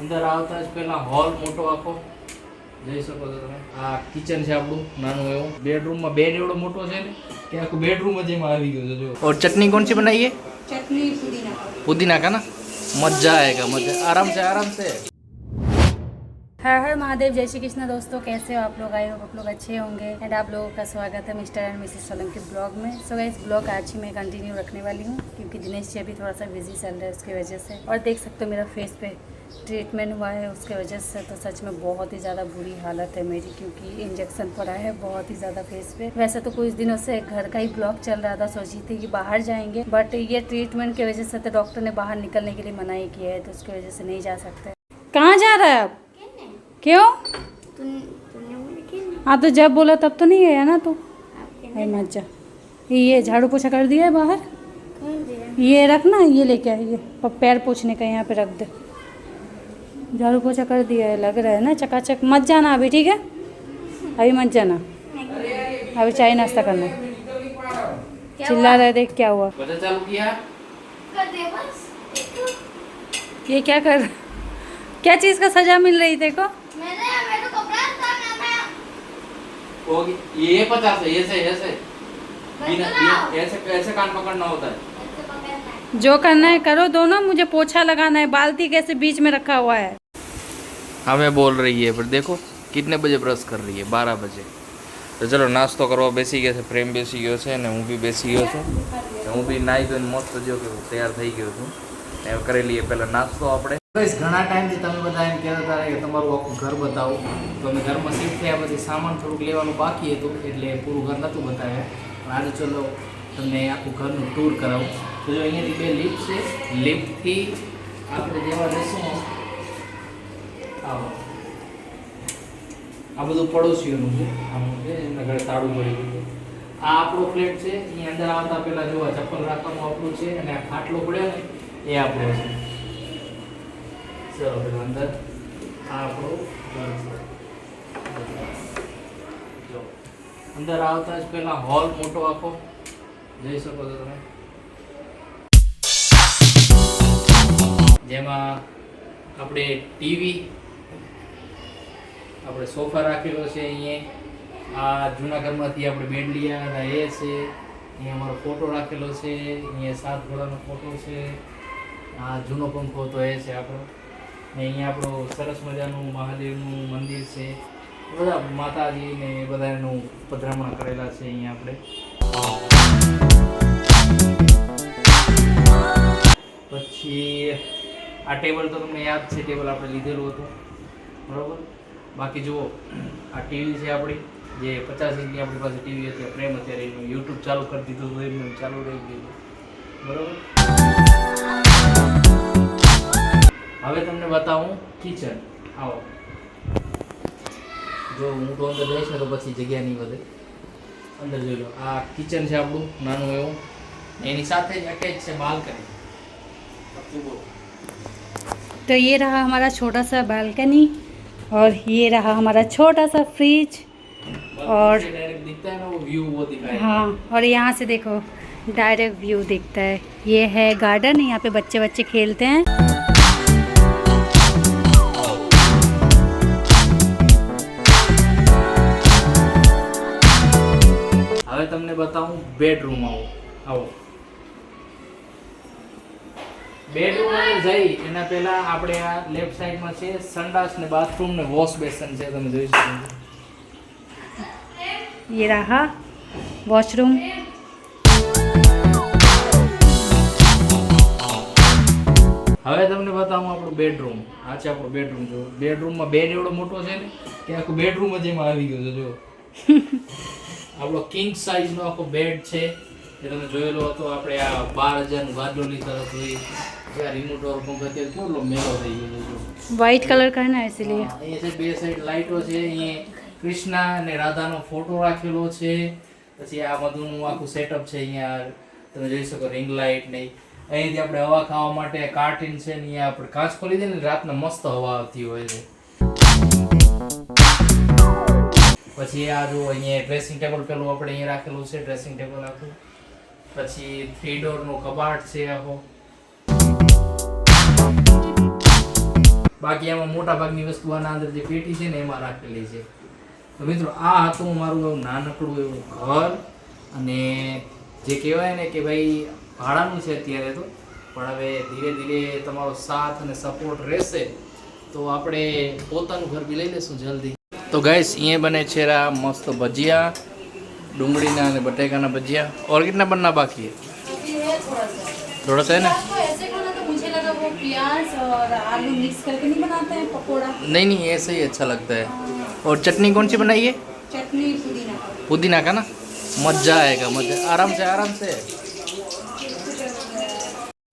અંદર આવતા જ પહેલા હોલ મોટો આખો જોઈ શકો છો તમે. આ કિચન છે આપણું નાનું એવું. બેડરૂમમાં બેડ એવડો મોટો છે ને કે આખું બેડરૂમ જ એમાં આવી ગયું છે. જો और चटनी कौन सी बनाई है? चटनी पुदीना का ना मजा आएगा मजा आराम से हर हर महादेव, जय श्री कृष्ण। दोस्तों कैसे हो आप लोग? आई होप आप लोग अच्छे होंगे एंड आप लोगों का स्वागत है Mr and Mrs Solanki blog में। सो गाइस ब्लॉग आज ही मैं कंटिन्यू रखने वाली हूँ क्योंकि दिनेश जी अभी थोड़ा सा बिजी चल रहा है उसकी वजह से। और देख सकते हो मेरा फेस पे ट्रीटमेंट हुआ है उसके वजह से, तो सच में बहुत ही ज़्यादा बुरी हालत है मेरी क्योंकि इंजेक्शन पड़ा है बहुत ही ज़्यादा फेस पे। वैसे तो कुछ दिनों से घर का ही ब्लॉग चल रहा था, सोची थी कि बाहर जाएंगे बट ये ट्रीटमेंट की वजह से तो डॉक्टर ने बाहर निकलने के लिए मना ही किया है, तो उसकी वजह से नहीं जा सकते। कहाँ जा रहा है अब? क्यों? हाँ तो जब बोला तब तो नहीं गया ना तू। मत जा। ये झाड़ू पोछा कर दिया है बाहर? ये रखना, ये लेके आइए पैर पोछने का यहाँ पे रख दे। झाड़ू पोछा कर दिया है, लग रहा है ना चकाचक। मत जाना अभी, ठीक है? अभी मत जाना, अभी चाय नाश्ता करना। चिल्ला रहे, देख क्या हुआ। चालू किया ये क्या कर, क्या चीज़ का सजा मिल रही तेरे को? ये 50 है, ऐसे ऐसे कान पकड़ना होता है। जो करना है करो दोनों, मुझे पोछा लगाना है। बाल्टी कैसे बीच में रखा हुआ है? हमें बोल रही है पर देखो कितने बजे ब्रश कर रही है, 12 बजे। तो चलो नाश्तो करवा बेसी गया है। प्रेम बेसी गयो છે ને હું બી બેસી ગયો છું। હું બી નાઈ ધોઈને મસ્ત જો કે તૈયાર થઈ ગયો છું। એ કરી લઈએ પહેલા નાસ્તો આપણે। ગાઈસ ઘણા ટાઈમથી તમે બધા એમ કહેતા હતા કે તમારું આખું ઘર બતાવો, તો અમે ઘરમાં શિફ્ટ થયા પછી સામાન થોડુંક લેવાનું બાકી હતું એટલે પૂરું ઘર નહોતું બતાવ્યા। પણ આજે ચલો તમને આખું ઘરનું ટૂર કરાવું। તો જો અહીંયાથી બે લિફ્ટ છે, લિફ્ટથી આપણે જેવા જઈશું આવો આ બધું પડોશીઓનું છે, આનું છે એમના ઘરે તાળું પડી ગયું છે। આ આપણો ફ્લેટ છે, અહીં અંદર આવતા પહેલાં જોવા ચપ્પલ રાખવાનું આપણું છે અને આ ખાટલો પડ્યો ને એ આપણો છે। ચલો પેલા અંદર આ આપણું ઘર છે। જો અંદર આવતા જ પહેલા હોલ મોટો આખો જોઈ શકો છો તમે, જેમાં આપણે ટીવી, આપણે સોફા રાખેલો છે। અહીંયા આ જૂના ઘરમાંથી આપણે બેડ લઈ આવ્યા એ છે। અહીંયા અમારો ફોટો રાખેલો છે, અહીંયા 7 ઘોડાનો ફોટો છે। આ જૂનો પંખો તો એ છે આપણો, ને અહીંયા આપણું સરસ મજાનું મહાદેવનું મંદિર છે। બધા માતાજી ને બધાનું પધરામણા કરેલા છે અહીંયા આપણે। પછી આ ટેબલ તો તમને યાદ છે, ટેબલ આપણે લીધેલું હતું બરાબર। બાકી જુઓ આ ટીવી છે આપણી, જે 50 ઇંચની આપણી પાસે ટીવી હતી। પ્રેમ અત્યારે એનું યુટ્યુબ ચાલુ કરી દીધું હતું, એમનું ચાલુ રહી ગયું બરાબર। હવે તમને બતાવું કિચન। આવો જો હું તો અંદર જઈશ ને તો પછી જગ્યા નહીં વધે। અંદર જોઈ લો, આ કિચન છે આપણું નાનું એવું, એની સાથે જ અટેચ છે બાલ્કની। तो ये रहा हमारा छोटा सा बालकनी और ये रहा हमारा छोटा सा फ्रिज और डायरेक्ट दिखता है ना वो व्यू, वो दिखाई। हाँ, और यहाँ से देखो डायरेक्ट व्यू दिखता है। ये है गार्डन, यहाँ पे बच्चे बच्चे खेलते हैं। હવે તમને બતાવું બેડરૂમ। આવો બેડરૂમ અંદર જઈ એના પહેલા આપણે આ લેફ્ટ સાઈડમાં છે સંડાસ ને બાથરૂમ ને વોશ બેસન છે, તમે જોઈ શકો છો। ये रहा वॉशरूम। હવે તમને બતાવું આપણું બેડરૂમ। આ છે આપણું બેડરૂમ। જો બેડરૂમમાં બેડ એવડો મોટો છે ને કે આખું બેડરૂમ જ એમાં આવી ગયું છે। જો આપણો કિંગ સાઇઝનો આખો બેડ છે, જે તમે જોયેલો હતો આપણે આ 12,000 ગાદોની તરફ હોય જ્યાં રિમોટ વાળો પંખો અત્યારે કેટલો મેલો થઈ ગયો છે। वाइट कलर का है ना इसीलिए। અહીંયા છે બે સાઈડ લાઈટો છે, અહીંયા કૃષ્ણ અને રાધાનો ફોટો રાખેલો છે। પછી આ બધુંનું આખું સેટઅપ છે, અહીંયા તમે જોઈ શકો રિંગ લાઇટ ને અહીંયાથી આપણે હવા ખાવા માટે કાર્ટિન છે ને અહીંયા આપણે કાચ ખોલી દે ને રાતના મસ્ત હવા આવતી હોય છે। પછી આ જો અહીંયા ડ્રેસિંગ ટેબલ પેલું આપણે અહીંયા રાખેલું છે, ડ્રેસિંગ ટેબલ આખું। પછી 3 ડોરનો કબાટ છે આખો। બાકી એમાં મોટા ભાગની વસ્તુ આના અંદર જે પેટી છે ને એમાં રાખેલી છે. તો મિત્રો આ હતું મારું એવું નાનકડું એવું ઘર, અને જે કહેવાય ને કે ભાઈ ભાડાનું છે અત્યારે તો, પણ હવે ધીરે ધીરે તમારો સાથ અને સપોર્ટ રહેશે તો આપણે પોતાનું ઘર બી લઈ લેશું જલ્દી. તો ગાઈસ અહીંયા બને છે મસ્ત ભજીયા, डूंगड़ी ना बटेका ना भजिया. और कितना बनना बाकी है? अभी है थोड़ा सा है ना. आपको ऐसे खाना तो मुझे लगा वो प्याज और आलू मिक्स करके नहीं बनाते हैं पकोड़ा. नहीं नहीं ऐसे ही अच्छा लगता है. और चटनी कौन सी बनाई है? चटनी पुदीना. पुदीना का ना मजा आएगा, मजा. आराम से आराम से.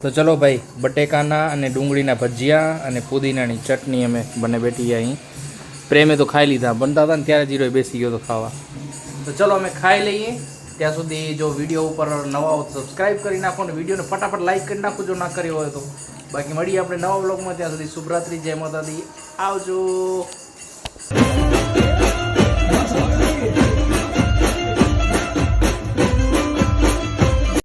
તો ચલો ભાઈ બટેકાના અને ડુંગળીના ભજીયા અને પુદીનાની ચટણી અમે બને બેઠી અહીં. પ્રેમે તો ખાઈ લીધા, બનતા હતા ને ત્યારે જીરો બેસી ગયો તો ખાવા. તો ચલો અમે ખાઈ લઈએ. ત્યાં સુધી જો વિડીયો ઉપર નવા હો તો સબસ્ક્રાઈબ કરી નાખો ને વિડીયોને ફટાફટ લાઈક કરી નાખો જો ના કર્યો હોય તો. બાકી મળીએ આપણે નવા વ્લોગમાં. ત્યાં સુધી શુભરાત્રી, જય માતાજી, આવજો.